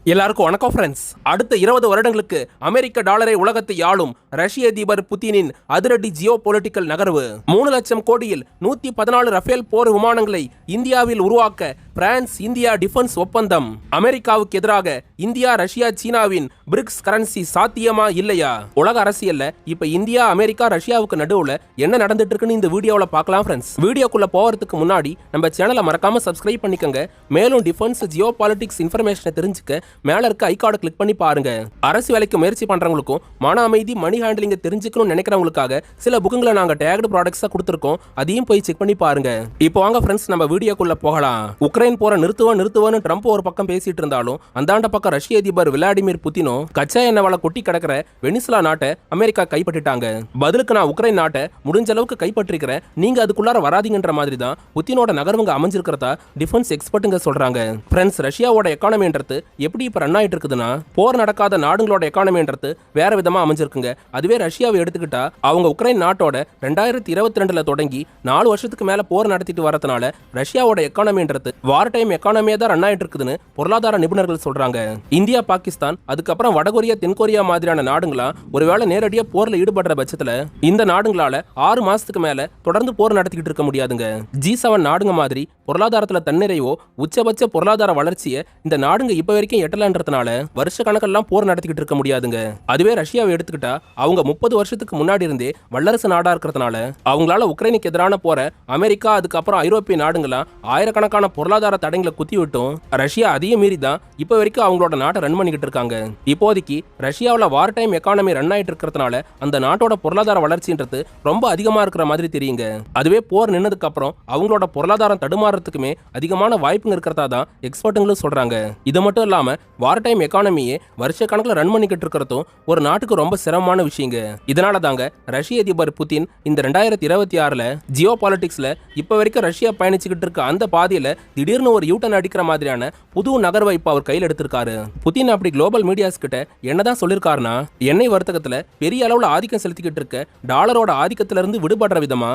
எல்லாருக்கும் வணக்கம் ஃப்ரெண்ட்ஸ். அடுத்த 20 வருடங்களுக்கு அமெரிக்க டாலரை உலகத்தை ஆளும் ரஷ்ய அதிபர் புதினின் அதிரடி ஜியோ பொலிட்டிக்கல் நகர்வு. 3 லட்சம் கோடியில் 114 ரஃபேல் போர் விமானங்களை இந்தியாவில் உருவாக்க பிரான்ஸ் இந்தியா டிஃபென்ஸ் ஒப்பந்தம். அமெரிக்காவுக்கு எதிராக இந்தியா ரஷ்யா சீனாவின் பிரிக்ஸ் கரன்சி சாத்தியமா இல்லையா? உலக அரசியல்ல இப்ப இந்தியா அமெரிக்கா ரஷ்யாவுக்கு நடுவுல என்ன நடந்துட்டு இருக்குன்னு இந்த வீடியோல பார்க்கலாம் ஃப்ரெண்ட்ஸ். வீடியோக்குள்ள போறதுக்கு முன்னாடி நம்ம சேனலை மறக்காம சப்ஸ்கிரைப் பண்ணிக்கங்க. மேலும் டிஃபென்ஸ் ஜியோ பாலிடிக்ஸ் இன்ஃபர்மேஷனை தெரிஞ்சுக்க மேல இருக்க ஐகார்டை கிளிக் பண்ணி பாருங்க. அரசு வேலைக்கு முயற்சி பண்றவங்களுக்கும் மன அமைதி மணி ஹேண்டலிங் தெரிஞ்சுக்கணும்னு நினைக்கிறவங்களுக்காக சில புக்குங்களை நாங்க டேக்டு ப்ராடக்ட்ஸா கொடுத்துருக்கோம். அதையும் போய் செக் பண்ணி பாருங்க. இப்போ வாங்க ஃப்ரெண்ட்ஸ், நம்ம வீடியோக்குள்ள போகலாம். உக்ரைன் போற நிறுத்துவன்னு ட்ரம்ப் ஒரு பக்கம் பேசிட்டு இருந்தாலும் அந்தாண்ட பக்கம் ரஷ்ய அதிபர் விளாடிமிர் புதினும் கச்சா எண்ணெய் வள கொட்டி கிடக்கிற வெனிசுலா நாட்டை அமெரிக்கா கைப்பற்றிட்டாங்க. பதிலுக்கு நான் உக்ரைன் நாட்டை முடிஞ்ச அளவுக்கு கைப்பற்றிக்கிறேன், நீங்க அதுக்குள்ளார வராதிங்கன்ற மாதிரி தான் புதினோட நகர்வுங்க அமைஞ்சிருக்கிறதா டிஃபென்ஸ் எக்ஸ்பர்ட்டுங்க சொல்றாங்க. ஃப்ரெண்ட்ஸ், ரஷ்யாவோட எக்கானமின்றது எப்படி இப்ப ரன் ஆயிட்டு இருக்குதுன்னா, போர் நடக்காத நாடுகளோட எக்கானமின்றது வேற விதமா அமைஞ்சிருக்குங்க. அதுவே ரஷ்யாவை எடுத்துக்கிட்டா அவங்க உக்ரைன் நாட்டோட 2022ல தொடங்கி 4 வருஷத்துக்கு மேல போர் நடத்திட்டு வரதுனால ரஷ்யாவோட எக்கானமின்றது வார் டைம் எக்கானமியா தான் ரன் ஆயிட்டு இருக்குதுன்னு பொருளாதார நிபுணர்கள் சொல்றாங்க. இந்தியா, பாகிஸ்தான், அதுக்கப்புறம் வடகொரியா, தென்கொரியா மாதிரியான நாடுங்களா ஒருவேளை நேரடியா போர்ல ஈடுபடுற பட்சத்துல இந்த நாடுகளால 6 மாசத்துக்கு மேல தொடர்ந்து போர் நடத்திக்கிட்டு இருக்க முடியாதுங்க. G7 நாடுங்க மாதிரி பொருளாதாரத்துல தன்னிறைவோ உச்சபட்ச பொருளாதார வளர்ச்சியை இந்த நாடுங்க இப்ப வரைக்கும் எட்டலன்றதுனால வருஷ கணக்கெல்லாம் போர் நடத்திக்கிட்டு இருக்க முடியாதுங்க. அதுவே ரஷ்யாவை எடுத்துக்கிட்டா அவங்க 30 வருஷத்துக்கு முன்னாடி இருந்தே வல்லரசு நாடா இருக்கிறதுனால அவங்களால உக்ரைனுக்கு எதிரான போற அமெரிக்கா, அதுக்கப்புறம் ஐரோப்பிய நாடுங்களா ஆயிரக்கணக்கான பொருளாதார தடைகளை குத்தி விட்டும் ரஷ்யா அதையும் மீறி தான் இப்ப வரைக்கும் அவங்களோட நாட்டை ரன் பண்ணிக்கிட்டு இருக்காங்க. இப்போதைக்கு ரஷ்யாவில் வார் டைம் எக்கானமி ரன் ஆயிட்டு இருக்கிறதுனால அந்த நாட்டோட பொருளாதார வளர்ச்சின்றது ரொம்ப அதிகமா இருக்கிற மாதிரி தெரியுங்க. அதுவே போர் நின்னதுக்கு அப்புறம் அவங்களோட பொருளாதாரம் தடுமாறதுக்குமே அதிகமான வாய்ப்புங்க இருக்கிறதா தான் எக்ஸ்பர்ட்டுங்களும் சொல்றாங்க. இது மட்டும் இல்லாம வார் டைம் எக்கானமியே வருஷ கணக்கில் ரன் பண்ணிக்கிட்டு இருக்கிறதும் ஒரு நாட்டுக்கு ரொம்ப சிரமமான விஷயங்க. இதனால தாங்க ரஷ்ய அதிபர் புதின் இந்த 2026ல ஜியோ பாலிடிக்ஸ்ல இப்ப வரைக்கும் ரஷ்யா பயணிச்சுக்கிட்டு இருக்க அந்த பாதையில திடீர்னு ஒரு யூட்டன் அடிக்கிற மாதிரியான புது நகர்வை இப்ப அவர் கையில் எடுத்திருக்காரு. புதின் அப்படி குளோபல் மீடியாஸ் கிட்ட என்னதான் சொல்லிருக்காருன்னா, எண்ணெய் வர்த்தகத்துல பெரிய அளவுல ஆதிக்கம் செலுத்திக்கிட்டு இருக்க டாலரோட ஆதிக்கத்தில இருந்து விடுபடுற விதமா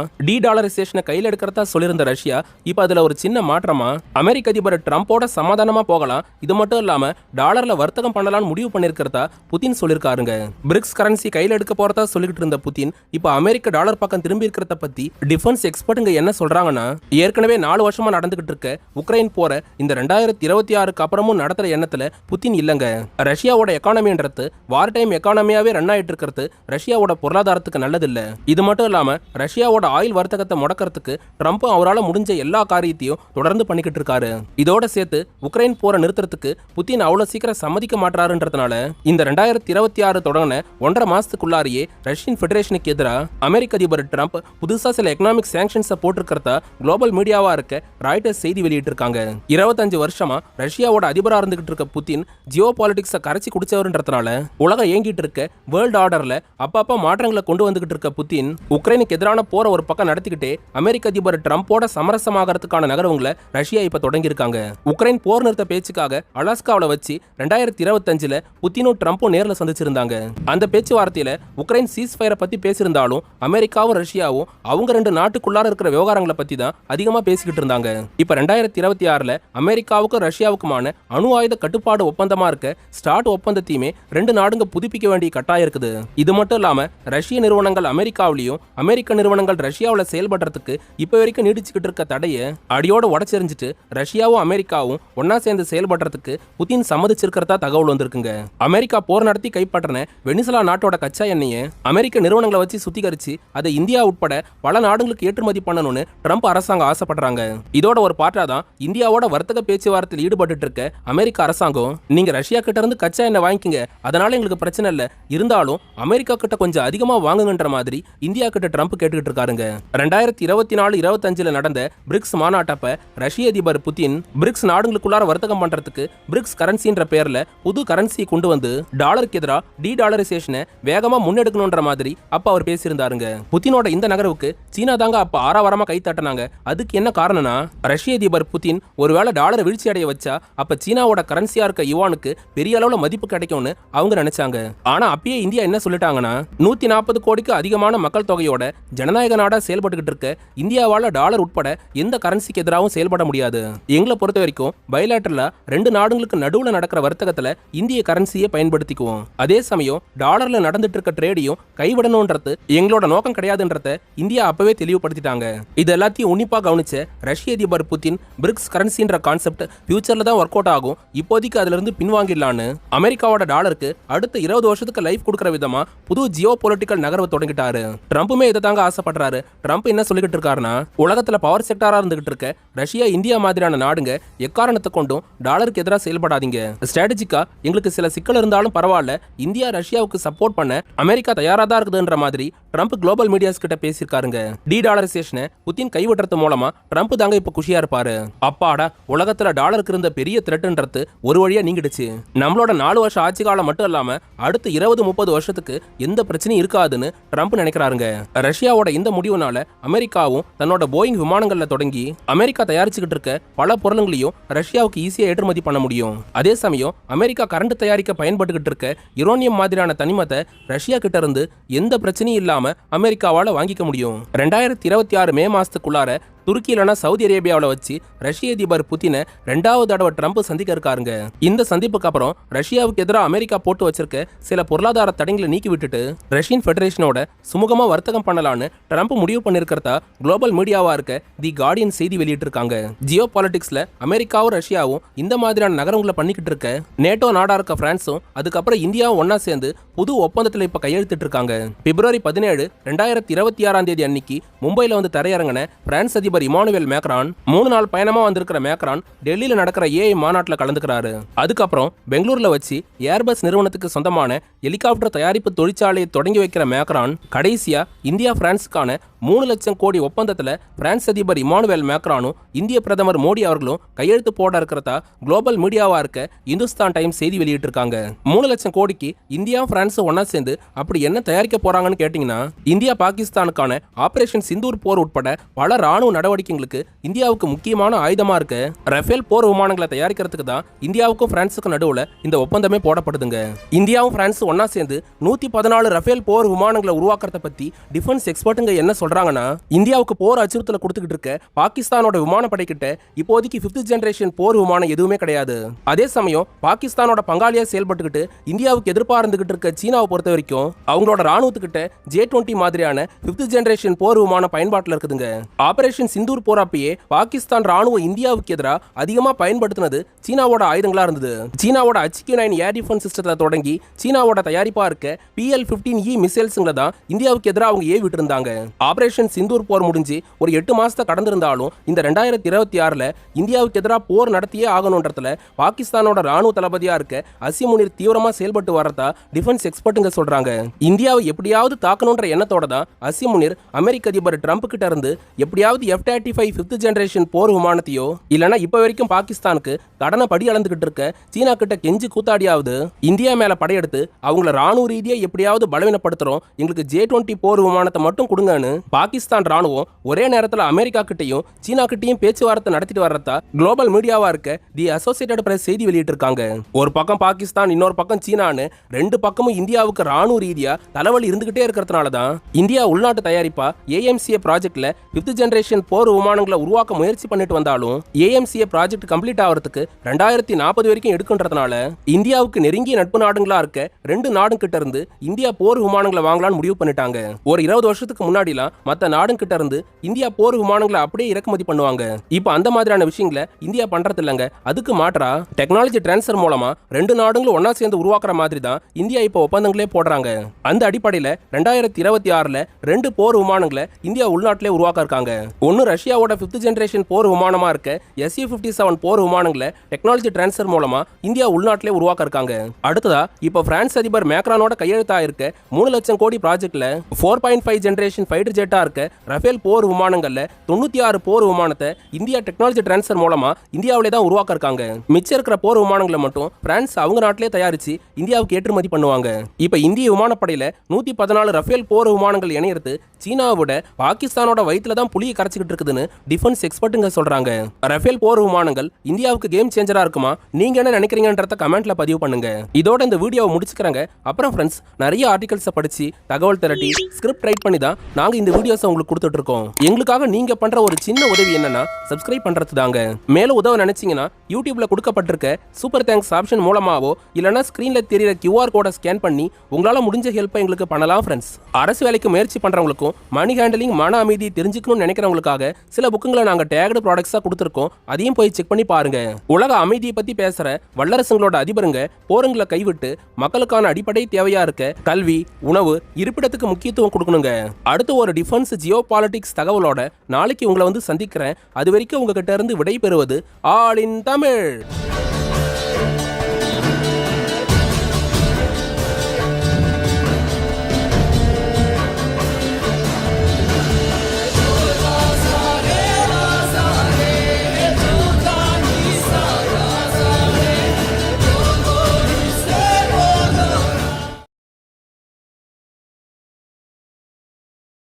டாலரைசேஷனை கையில் எடுக்கிறதா சொல்லியிருந்த ரஷ்யா இப்ப அதுல ஒரு சின்ன மாற்றமா அமெரிக்க அதிபர் ட்ரம்போட சமாதானமா போகலாம், இது மட்டும் இல்லாம டாலர்ல வர்த்தகம் பண்ணலாம்னு முடிவு பண்ணிருக்கிறதா புதின் சொல்லிருக்காருங்க. பிரிக்ஸ் கரன்சி கையில் எடுக்க போறதா சொல்லிட்டு இருந்த புதின் இப்ப அமெரிக்க டாலர் பக்கம் திரும்பி இருக்கிறத பத்தி டிஃபென்ஸ் எக்ஸ்பர்ட்டுங்க என்ன சொல்றாங்கன்னா, ஏற்கனவே 4 வருஷமா நடந்துகிட்டு இருக்க உக்ரைன் போற இந்த 2026க்கு அப்புறமும் நடத்துற எண்ணத்துல புதின் இல்லங்க. ரஷ்யாவோட எக்கானமின்றது வார் டைம் எக்கானமியாவே ரன் ஆயிட்டு இருக்கிறது ரஷ்யாவோட பொருளாதாரத்துக்கு நல்லது இல்ல. இது மட்டும் இல்லாம ரஷ்யாவோட ஆயில் வர்த்தகத்தை முடக்கிறதுக்கு ட்ரம்ப் அவரால் முடிஞ்ச எல்லா காரியத்தையும் தொடர்ந்து பண்ணிக்கிட்டு இருக்காரு. இதோட சேர்த்து உக்ரைன் போரை நிறுத்துறதுக்கு புதின் அவ்வளவு சீக்கிரம் சம்மதிக்க மாட்டாருன்றதுனால இந்த 2026 தொடங்கின 1.5 மாசத்துக்குள்ளாரியே ரஷ்யன் ஃபெடரேஷனுக்கு எதிராக அமெரிக்க அதிபர் ட்ரம்ப் புதுசா சில எக்கனாமிக் சாங்ஷன்ஸை போட்டிருக்கிறதா குளோபல் மீடியாவா இருக்க ராய்டர்ஸ் செய்தி வெளியிட்டிருக்காங்க. 25 வருஷமா ரஷ்யாவோட அதிபரா இருந்துகிட்டு இருக்க புதின் ஜியோ பாலிடிக்ஸை கரைச்சி குடிச்சவர்ன்றதுனால உலகம் இயங்கிட்டு இருக்க வேர்ல்டு ஆர்டர்ல அப்பப்ப மாற்றங்களை கொண்டு வந்துகிட்டு இருக்க புதின் உக்ரைனுக்கு எதிரான போற ஒரு பக்கம் நடத்திக்கிட்டே அமெரிக்க அதிபர் ட்ரம்போட சமரசமாகறதுக்கான நகர்வுகளை ரஷ்யா இப்ப தொடங்கி இருக்காங்க. உக்ரைன் போர் நிறுத்த பேச்சுக்காக அலாஸ்காவில் வச்சு 2025ல புதினும் ட்ரம்பும் நேர்ல சந்திச்சிருந்தாங்க. அந்த பேச்சுவார்த்தையில உக்ரைன் சீஸ் ஃபயரை பத்தி பேசியிருந்தாலும் அமெரிக்காவும் ரஷ்யாவும் அவங்க 2 நாட்டுக்குள்ளார இருக்கிற விவகாரங்களை பத்தி தான் அதிகமா பேசிக்கிட்டு இருந்தாங்க. இப்ப 2026ல அமெரிக்காவுக்கும் ரஷ்யாவுக்குமான அணு ஆயுத கட்டுப்பாடு ஒப்பந்தமா இருக்க ஸ்டார்ட் ஒப்பந்தத்தையுமே 2 நாடுங்க புதுப்பிக்க வேண்டிய கட்டாயம் இருக்குது. இது மட்டும் இல்லாம ரஷ்ய நிறுவனங்கள் அமெரிக்காவிலையும் அமெரிக்க நிறுவனங்கள் ரஷ்யாவில் செயல்படுறதுக்கு இப்ப வரைக்கும் நீடிச்சுக்கிட்டு இருக்க தடையை அடியோட உடச்செறிஞ்சிட்டு ரஷ்யாவும் அமெரிக்காவும் ஒன்னா சேர்ந்து செயல்படுறதுக்கு புதின் சம்மதிச்சிருக்கிறதா தகவல் வந்திருக்குங்க. அமெரிக்கா போர் நடத்தி கைப்பற்றின வெனிசுலா நாட்டோட கச்சா எண்ணெயை அமெரிக்க நிறுவனங்களை வச்சு சுத்திகரிச்சு அதை இந்தியா உட்பட பல நாடுகளுக்கு ஏற்றுமதி பண்ணணும்னு ட்ரம்ப் அரசாங்கம் ஆசைப்படுறாங்க. இதோட ஒரு பார்ட்டா தான் இந்தியாவோட வர்த்தக பேச்சுவார்த்தையில் ஈடுபட்டு இருக்க அமெரிக்க அரசாங்கம், நீங்க ரஷ்யா கிட்ட இருந்து கச்சா எண்ணெய் வாங்கிக்கங்க, அதனால எங்களுக்கு பிரச்சனை இல்ல, இருந்தாலும் அமெரிக்கா கிட்ட கொஞ்சம் அதிகமா வாங்குங்கன்ற மாதிரி இந்தியா கிட்ட ட்ரம்ப் கேட்டுக்கிட்டு இருக்காருங்க. 2024-25ல நடந்த பிரிக்ஸ் மாநாட்டப்ப ரஷ்ய அதிபர் புதின் பிரிக்ஸ் நாடுகளுக்குள்ளார வர்த்தகம் பண்றதுக்கு பிரிக்ஸ் கரன்சின்ற பேர்ல புது கரன்சியை கொண்டு வந்து டாலருக்கு எதிராக டாலரைசேஷனை வேகமா முன்னெடுக்கணும்ன்ற மாதிரி அப்ப அவர் பேசியிருந்தாருங்க. புதினோட இந்த நகர்வுக்கு சீனா தாங்க அப்ப ஆறாவரமா கை தட்டினாங்க. அதுக்கு என்ன காரணம்னா, ரஷ்ய அதிபர் புதின் புதின் ஒருவேளை டாலரை வீழ்ச்சி அடைய வச்சா அப்ப சீனாவோட கரன்சியா இருக்க யுவானுக்கு பெரிய அளவுல மதிப்பு கிடைக்கும்னு அவங்க நினைச்சாங்க. ஆனா அப்பயே இந்தியா என்ன சொல்லிட்டாங்கன்னா 140 கோடிக்கு அதிகமான மக்கள் தொகையோட ஜனநாயக நாடா செயல்பட்டுக்கிட்டு இருக்க இந்தியாவால டாலர் உட்பட எந்த கரன்சிக்கு எதிராகவும் செயல்பட முடியாது. எங்களை பொறுத்த வரைக்கும் பைலேட்டரலா 2 நாடுகளுக்கு நடுவுல நடக்கிற வர்த்தகத்துல இந்திய கரன்சியை பயன்படுத்திக்குவோம். அதே சமயம் டாலர்ல நடந்துட்டு இருக்க ட்ரேடையும் கைவிடணும்ன்றது எங்களோட நோக்கம் கிடையாதுன்றத இந்தியா அப்பவே தெளிவுபடுத்திட்டாங்க. இது எல்லாத்தையும் உன்னிப்பா கவனிச்ச ரஷ்ய அதிபர் புதின் பிரிக்ஸ் கரன்சின்ற கான்செப்ட் ஃபியூச்சர்ல தான் ஒர்க் அவுட் ஆகும், இப்போதைக்கு அதுல இருந்து பின்வாங்கிடலான்னு அமெரிக்காவோட டாலருக்கு அடுத்த 20 வருஷத்துக்கு லைஃப் கொடுக்குற விதமா புது ஜியோ பொலிட்டிக்கல் நகர்வை தொடங்கிட்டாரு. ட்ரம்ப்புமே இதை தாங்க ஆசைப்படுறாரு. ட்ரம்ப் என்ன சொல்லிக்கிட்டு இருக்காருன்னா, உலகத்துல பவர் செக்டாரா இருந்துகிட்டு இருக்க ரஷ்யா இந்தியா மாதிரியான நாடுங்க எக்காரணத்தை கொண்டும் டாலருக்கு எதிராக செயல்படாதீங்க. ஸ்ட்ராட்டஜிக்கா எங்களுக்கு சில சிக்கல் இருந்தாலும் பரவாயில்ல, இந்தியா ரஷ்யாவுக்கு சப்போர்ட் பண்ண அமெரிக்கா தயாரா தான் இருக்குதுன்ற மாதிரி ட்ரம்ப் குளோபல் மீடியாஸ் கிட்ட பேசியிருக்காருங்க. டி டாலரைசேஷனை புதின் கைவிடுறது மூலமா ட்ரம்ப் தாங்க இப்ப குஷியா இருப்பாரு. அப்பாடா, உலகத்துல டாலருக்கு இருந்த பெரிய த்ரெட்ன்றது ஒரு வழியா நீங்கிடுச்சு. நம்மளோட 4 வருஷம் ஆட்சி காலம் மட்டும் இல்லாம அடுத்து 20-30 வருஷத்துக்கு எந்த பிரச்சனையும் இருக்காதுன்னு ட்ரம்ப் நினைக்கிறாருங்க. ரஷ்யாவோட இந்த முடிவுனால அமெரிக்காவும் தன்னோட போயிங் விமானங்கள்ல தொடங்கி அமெரிக்கா தயாரிச்சுக்கிட்டு இருக்க பல பொருளுங்களையும் ரஷ்யாவுக்கு ஈஸியா ஏற்றுமதி பண்ண முடியும். அதே சமயம் அமெரிக்கா கரண்ட் தயாரிக்க பயன்பட்டுக்கிட்டு இருக்க யுரேனியம் மாதிரியான தனிமத்தை ரஷ்யா கிட்ட இருந்து எந்த பிரச்சனையும் இல்லாம அமெரிக்காவால வாங்கிக்க முடியும். 2026 மே மாசத்துக்குள்ளார துருக்கி இல்லைனா சவுதி அரேபியாவில் வச்சு ரஷ்ய அதிபர் புதினை 2வது தடவை ட்ரம்ப் சந்திக்க இருக்காருங்க. இந்த சந்திப்புக்கு அப்புறம் ரஷ்யாவுக்கு எதிராக அமெரிக்கா போட்டு வச்சிருக்க சில பொருளாதார தடைகளை நீக்கி விட்டுட்டு ரஷ்யன் ஃபெடரேஷனோட சுமூகமா வர்த்தகம் பண்ணலான்னு ட்ரம்ப் முடிவு பண்ணிருக்கிறதா குளோபல் மீடியாவா இருக்க தி கார்டியன் செய்தி வெளியிட்டு இருக்காங்க. ஜியோ பாலிடிக்ஸ்ல அமெரிக்காவும் ரஷ்யாவும் இந்த மாதிரியான நகரங்களை பண்ணிக்கிட்டு இருக்க நேட்டோ நாடா இருக்க பிரான்ஸும் அதுக்கப்புறம் இந்தியாவும் ஒன்னா சேர்ந்து புது ஒப்பந்தத்தில் இப்ப கையெழுத்திட்டு இருக்காங்க. பிப்ரவரி 17, 2026 அன்னைக்கு மும்பைல வந்து தரையிறங்கின பிரான்ஸ் அதிபர் இமானுவேல் மேக்ரான் 3 நாள் பயணமா வந்திருக்கிற மேக்ரான் டெல்லியில நடக்கிற ஏஐ மாநாட்டில் கலந்துக்கிறாரு. அதுக்கப்புறம் பெங்களூர்ல வச்சு ஏர்பஸ் நிறுவனத்துக்கு சொந்தமான ஹெலிகாப்டர் தயாரிப்பு தொழிற்சாலையை தொடங்கி வைக்கிற மேக்ரான் கடைசியா இந்தியா பிரான்ஸுக்கான 3 லட்சம் கோடி ஒப்பந்தத்துல பிரான்ஸ் அதிபர் இமானுவேல் மேக்ரானும் இந்திய பிரதமர் மோடி அவர்களும் கையெழுத்து போட இருக்கிறதா குளோபல் மீடியாவா இருக்க இந்துஸ்தான் டைம்ஸ் செய்தி வெளியிட்டு இருக்காங்க. 3 லட்சம் கோடிக்கு இந்தியா பிரான்ஸ் ஒன்னா சேர்ந்து அப்படி என்ன தயாரிக்க போறாங்கன்னு கேட்டீங்கன்னா, இந்தியா பாகிஸ்தானுக்கான ஆபரேஷன் சிந்தூர் போர் உட்பட பல ராணுவ நடவடிக்கைகளுக்கு இந்தியாவுக்கு முக்கியமான ஆயுதமா இருக்க ரஃபேல் போர் விமானங்களை தயாரிக்கிறதுக்கு தான் இந்தியாவுக்கும் பிரான்ஸுக்கும் நடுவுல இந்த ஒப்பந்தமே போடப்படுதுங்க. இந்தியாவும் பிரான்ஸ் ஒன்னா சேர்ந்து 114 ரஃபேல் போர் விமானங்களை உருவாக்குறத பத்தி டிஃபென்ஸ் எக்ஸ்பர்ட்டுங்க என்ன சொல்றாங்கன்னா, இந்தியாவுக்கு போர் அச்சுறுத்தலை கொடுத்துக்கிட்டு இருக்க பாகிஸ்தானோட விமானப்படை கிட்ட இப்போதைக்கு 5th ஜெனரேஷன் போர் விமானம் எதுவுமே கிடையாது. அதே சமயம் பாகிஸ்தானோட பங்காளியா செயல்பட்டுக்கிட்டு இந்தியாவுக்கு எதிர்ப்பா இருந்துகிட்டு இருக்க சீனாவை பொறுத்த வரைக்கும் அவங்களோட ராணுவத்துக்கிட்ட J-20 மாதிரியான 5th ஜெனரேஷன் போர் விமானம் பயன்பாட்டில் இருக்குதுங்க. ஆபரேஷன் சிந்தூர் போர் அப்பயே பாகிஸ்தான் ராணுவம் இந்தியாவுக்கு எதிராக அதிகமா பயன்படுத்தினது சீனாவோட ஆயுதங்களா இருந்தது. சீனாவோட HQ-9 ஏர் டிஃபென்ஸ் சிஸ்டத்தை தொடங்கி சீனாவோட தயாரிப்பா இருக்க PL-15E மிசைல்ஸ்ங்களை தான் இந்தியாவுக்கு எதிராக அவங்க ஏவிட்டு இருந்தாங்க. ஆபரேஷன் சிந்தூர் போர் முடிஞ்சு ஒரு 8 மாசத்தை கடந்திருந்தாலும் இந்த 2026 இந்தியாவுக்கு எதிராக போர் நடத்தியே ஆகணும்ன்றதுல பாகிஸ்தானோட ராணுவ தளபதியா இருக்க அசிம் முனீர் தீவிரமா செயல்பட்டு வரதா டிஃபென்ஸ் எக்ஸ்பர்ட்டுங்க சொல்றாங்க. இந்தியாவை எப்படியாவது தாக்கணும்ன்ற எண்ணத்தோட தான் அசிம் முனீர் அமெரிக்க அதிபர் ட்ரம்ப் கிட்ட இருந்து எப்படியாவது F-35 5th ஜெனரேஷன் போர் விமானத்தையோ இல்லைன்னா இப்ப வரைக்கும் பாகிஸ்தானுக்கு கடனை படி அளந்துகிட்டு இருக்க சீனா கிட்ட கெஞ்சி கூத்தாடியாவது இந்தியா மேல படையெடுத்து அவங்கள ராணுவ ரீதியா எப்படியாவது பலவீனப்படுத்துறோம், எங்களுக்கு J-20 போர் விமானத்தை மட்டும் கொடுங்கன்னு பாகிஸ்தான் ராணுவம் ஒரே நேரத்தில் அமெரிக்கா கிட்டையும் சீனா கிட்டையும் பேச்சுவார்த்தை நடத்திட்டு வர்றதா குளோபல் மீடியாவா இருக்க தி அசோசியேட்டட் பிரஸ் செய்தி வெளியிட்டு இருக்காங்க. ஒரு பக்கம் பாகிஸ்தான், இன்னொரு பக்கம் சீனான்னு 2 பக்கமும் இந்தியாவுக்கு ராணுவ ரீதியா தலைவலி இருந்துகிட்டே இருக்கிறதுனால தான் இந்தியா உள்நாட்டு தயாரிப்பா AMCA ப்ராஜெக்ட்ல 5th ஜெனரேஷன் போர் விமானங்களை உருவாக்க முயற்சி பண்ணிட்டு வந்தாலும் AMCA ப்ராஜெக்ட் கம்ப்ளீட் ஆகிறதுக்கு 2040 வரைக்கும் எடுக்குன்றதுனால இந்தியாவுக்கு நெருங்கிய நட்பு நாடுகளா இருக்க 2 நாடு கிட்ட இருந்து இந்தியா போர் விமானங்களை வாங்கலாம்னு முடிவு பண்ணிட்டாங்க. ஒரு 20 வருஷத்துக்கு முன்னாடிலாம் மற்ற நாடு கிட்ட இருந்து இந்தியா போர் விமானங்களை அப்படியே இறக்குமதி பண்ணுவாங்க. இப்போ அந்த மாதிரியான விஷயங்களை இந்தியா பண்றது இல்லைங்க. அதுக்கு மாற்றா டெக்னாலஜி டிரான்ஸ்ஃபர் மூலமா 2 நாடுகளும் ஒன்னா சேர்ந்து உருவாக்குற மாதிரி தான் இந்தியா இப்போ ஒப்பந்தங்களே போடுறாங்க. அந்த அடிப்படையில் 2026 2 போர் விமானங்களை இந்தியா உள்நாட்டிலே உருவாக்க இருக்காங்க. ஒன்னு ரஷ்யாவோட 5th ஜெனரேஷன் போர் விமானமா இருக்க Su-57 போர் விமானங்களை டெக்னாலஜி டிரான்ஸ்ஃபர் மூலமா இந்தியா உள்நாட்டிலே உருவாக்க இருக்காங்க. அடுத்ததா இப்போ பிரான்ஸ் அதிபர் மேக்ரானோட கையெழுத்தா இருக்க 3 லட்சம் கோடி ப்ராஜெக்ட்ல 4.5 ஜெனரேஷன் ஃபைட்டர் ஜெட்டா இருக்க ரஃபேல் போர் விமானங்கள்ல 96 போர் விமானத்தை இந்தியா டெக்னாலஜி டிரான்ஸ்ஃபர் மூலமா இந்தியாவிலே தான் உருவாக்க இருக்காங்க. மிச்சம் இருக்கிற போர் விமானங்களை மட்டும் பிரான்ஸ் அவங்க நாட்டிலே தயாரிச்சு இந்தியாவுக்கு ஏற்றுமதி பண்ணுவாங்க. இப்ப இந்திய விமானப்படையில 114 ரஃபேல் போர் விமானங்கள் இணையிறது சீனாவோட பாகிஸ்தானோட வயிற்றுல தான் புலியை கரைச்சிக்கிட்டு நடந்துகிட்டு இருக்குதுன்னு டிஃபென்ஸ் எக்ஸ்பர்ட்டுங்க சொல்றாங்க. ரஃபேல் போர் விமானங்கள் இந்தியாவுக்கு கேம் சேஞ்சரா இருக்குமா? நீங்க என்ன நினைக்கிறீங்கன்றத கமெண்ட்ல பதிவு பண்ணுங்க. இதோட இந்த வீடியோவை முடிச்சுக்கிறாங்க. அப்புறம் ஃப்ரெண்ட்ஸ், நிறைய ஆர்டிகல்ஸை படிச்சு தகவல் திரட்டி ஸ்கிரிப்ட் ரைட் பண்ணி தான் நாங்க இந்த வீடியோஸை உங்களுக்கு கொடுத்துட்டு இருக்கோம். எங்களுக்காக நீங்க பண்ற ஒரு சின்ன உதவி என்னன்னா சப்ஸ்கிரைப் பண்றது தாங்க. மேலும் உதவ நினைச்சீங்கன்னா யூடியூப்ல கொடுக்கப்பட்டிருக்க சூப்பர் தேங்க்ஸ் ஆப்ஷன் மூலமாவோ இல்லைன்னா ஸ்கிரீன்ல தெரியுற QR கோடை ஸ்கேன் பண்ணி உங்களால முடிஞ்ச ஹெல்ப்பை எங்களுக்கு பண்ணலாம் ஃப்ரெண்ட்ஸ். அரசு வேலைக்கு முயற்சி பண்றவங்களுக்கும் மணி ஹேண்டலிங், மன அமைதி தெரிஞ்சுக்கணும்னு நினைக்கிறவங்களுக்காக சில புக்குங்களை நாங்க டேக்டு ப்ராடக்ட்ஸா கொடுத்துருக்கோம். அதையும் போய் செக் பண்ணி பாருங்க. உலக அமைதியை பத்தி பேசுற வல்லரசுங்களோட அதிபருங்க போருங்களை கைவிட்டு மக்களுக்கான அடிப்படை தேவையா இருக்க கல்வி, உணவு, இருப்பிடத்துக்கு முக்கியத்துவம் கொடுக்கணுங்க. அடுத்து ஒரு டிஃபென்ஸ் ஜியோ பாலிடிக்ஸ் தகவலோட நாளைக்கு உங்களை வந்து சந்திக்கிறேன். அது வரைக்கும் உங்ககிட்ட இருந்து விடை பெறுவது ஆல் இன் தமிழ்.